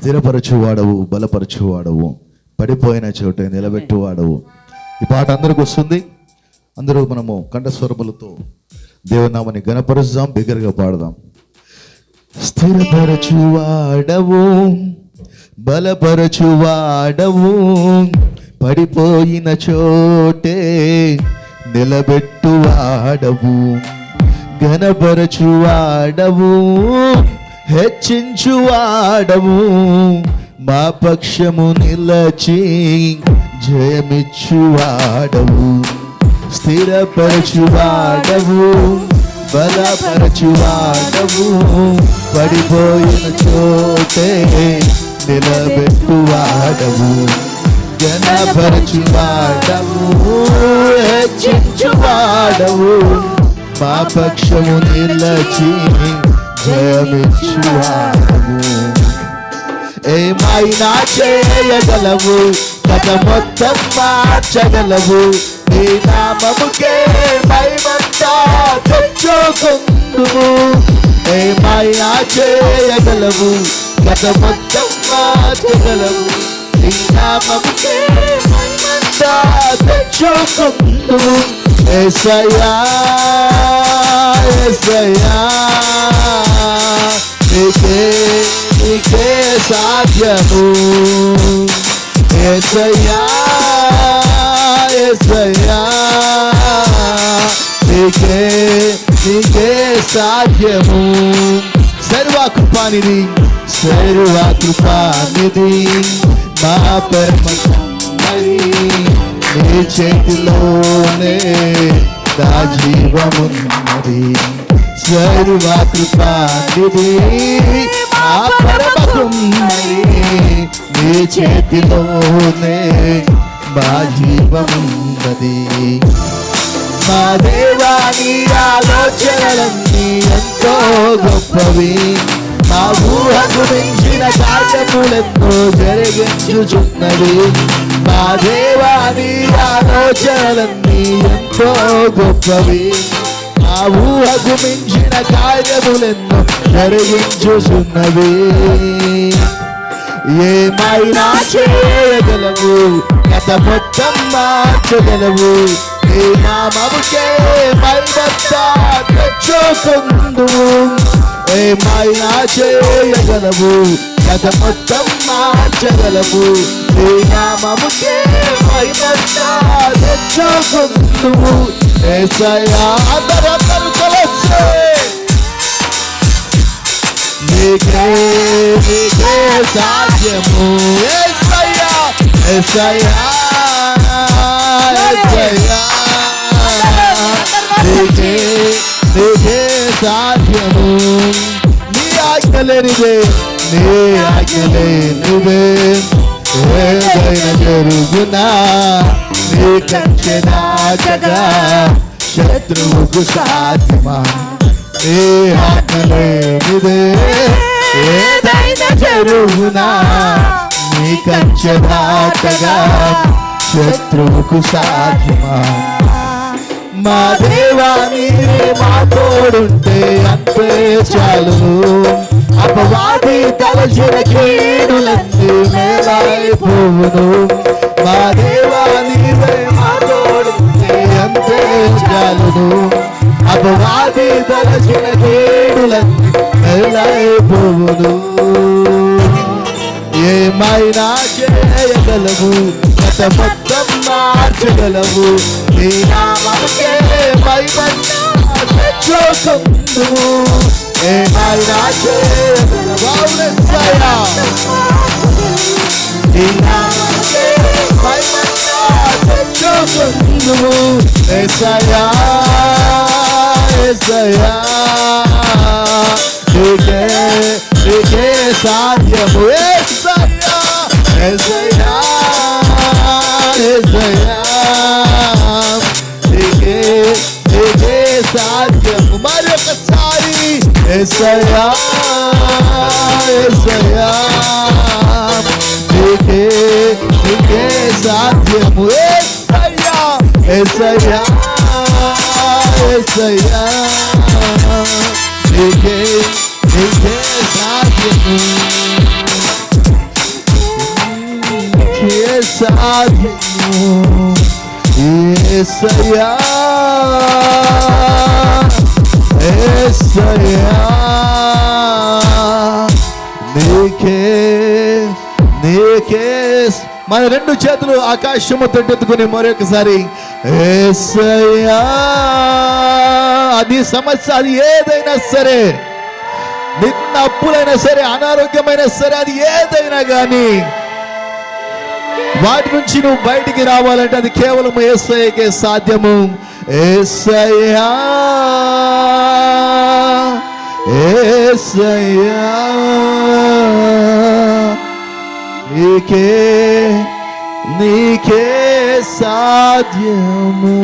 స్థిరపరచువాడవు, బలపరచువాడవు, పడిపోయిన చోట నిలబెట్టువాడవు. ఈ పాట అందరికి వస్తుంది. అందరూ మనము కంఠస్వరములతో దేవునామని ఘనపరుద్దాం, బిగ్గరగా పాడదాం. స్థిరపరచువాడవు, బలపరచువాడవు, పడిపోయిన చోటే నిలబెట్టువాడవు, ఘనపరచువాడవు, హెచ్చించువాడవు, మా పక్షము నిలచి జయమిచ్చువాడవు. స్థిరపరచువాడవు, బలపరచువాడవు, పడిపోయిన చోటే నిలబెట్టువాడవు, ఘనపరచువాడవు, హెచ్చించువాడవు, మా పక్షము నిలచి జయమిచ్చువాడవు. ఏమైనా చేయగలవు, కథ మొత్తం మార్చగలవు, నీ నామముకే మహిమంతా తెచ్చుకుందుము. ఏమైనా చేయగలవు, కథ మొత్తం మార్చగలవు, నీ నామముకే మహిమంతా తెచ్చుకుందుము. యేసయ్యా యేసయ్యా, నీకే సాధ్యము. యేసయ్యా యేసయ్యా, నీకే సాధ్యము. సర్వకృపానిధి సర్వకృపానిధి, మా పరమకుమారి, నీ చేతిలోనే నా జీవమున్నది. సర్వకృపానిధి మా పరమకుమారి, నీ చేతిలోనే మా జీవమున్నది. మా దేవా నీ ఆలోచనలన్నీ ఎంతో గొప్పవి, మా ఊహకు మించిన కార్యములెన్నో జరిగించుచున్నవి. మా దేవా నీ ఆలోచనలన్నీ ఎంతో గొప్పవి, మా ఊహకు మించిన కార్యములెన్నో జరిగించుచున్నవి. ఏమైనా చేయగలవు, కథ మొత్తం మార్చగలవు, నీ నామముకే మహిమంతా తెచ్చుకుందుము. ఏమైనా చేయగలవు, కథ మొత్తం మార్చగలవు, నీ నామముకే మహిమంతా తెచ్చుకుందుము. యేసయ్యా, అందరూ కలిసి నీకే సాధ్యము. యేసయ్యా యేసయ్యా యేసయ్యా, నీకే సాధ్యము. నీ ఆజ్ఞ లేనిదే, నీ ఆజ్ఞ లేనిదే ఏదైనా జరుగునా. నీ కంచె దాటగా శత్రువుకు సాధ్యమా. నీ ఆజ్ఞ లేనిదే ఏదైనా జరుగునా. నీ కంచె దాటగా శత్రువుకు సాధ్యమా. మా దేవా నీవే మా తోడుంటే అంతే చాలును. అపవాది తలచిన కీడులన్నీ మేలైపోవును. మా దేవా నీవే మా తోడుంటే అంతే చాలును. అపవాది తలచిన కీడులన్నీ మేలైపోవును. ఏమైనా చేయగలవు, కథ మొత్తం మార్చగలవు, నీ నామముకే మహిమంతా తెచ్చుకుందుము. ఏమైనా చేయగలవు, యేసయ్యా, నీ నామముకే మహిమంతా తెచ్చుకుందుము. యేసయ్యా యేసయ్యా, నీకే సాధ్యము. యేసయ్యా యేసయ్యా యేసయ్యా, నీకే సాధ్యము. మరొకసారి యేసయ్యా యేసయ్యా, నీకే సాధ్యము. యేసయ్యా యేసయ్యా యేసయ్యా, నీకే సాధ్యము. సాధ్యము యేసయ్యా యేసయ్యా నీకే మన రెండు చేతులు ఆకాశము తట్టెత్తుకుని మరొకసారి యేసయ్యా. అది సమస్య, అది ఏదైనా సరే, నిన్న అప్పులైనా సరే, అనారోగ్యమైనా సరే, అది ఏదైనా కానీ వాటి నుంచి నువ్వు బయటికి రావాలంటే అది కేవలం యేసయ్యకే సాధ్యము. యేసయ్యా యేసయ్యా నీకే సాధ్యము.